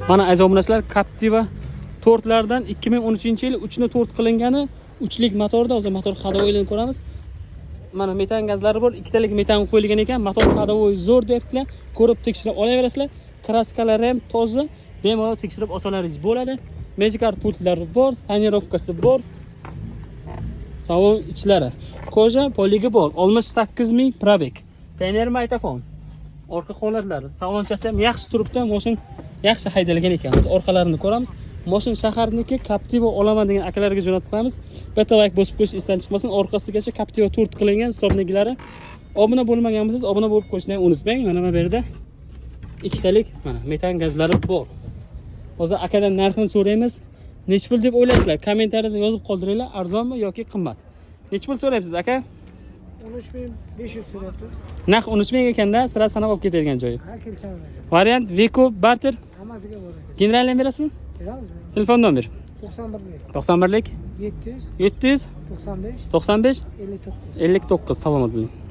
Mana aziz obunachilar, Captiva tortlardan 2013-yil 3 ni tort qilingani, 3 lik motorda, hozir motor ходовойligini ko'ramiz. Mana metan gazlari bor, 2 talik metan qo'yilgan ekan, motor ходовой zo'r debdilar. Ko'rib tekshirib olaverasizlar. Kraskalari ham toza, bemalol tekshirib olsalaringiz bo'ladi. Magicar pultlari bor, tonirovkasi bor. Salon ichlari. Koja poligi bor, 68 ming probeg. Pioneer magnitofon. Orqa holatlari, salonchasi ham yaxshi turibdi, mashin yaxshi haydalgan ekan. Orqalarini ko'ramiz. Mashin shaharniki Captiva olaman degan akalarga jo'natib qo'yamiz. Bitta like bosib qo'yish esdan chiqmasin. Orqasigacha Captiva tort qilingan stopnigilari. Obuna bo'lmaganmisiz, obuna bo'lib qo'yishni unutmang. Mana bu yerda ikkitalik mana metan gazlari bor. Hozir akadan narxini so'raymiz. Nech pul deb o'ylaysizlar? Kommentariyada yozib qoldiringlar, arzonmi yoki qimmat? Nech pul so'rayapsiz aka? 13500 so'rayapmiz. Narx 13000 ekanda, sizlar sanab olib ketadigan joyi. Ha, kelishamiz. Variant Vico barter. Hammasiga bo'ladi. Generalni berasizmi? Beramizmi? Telefon nomer 91lik 91lik 700 700 95 95 59. 59. Salomat bo'ling.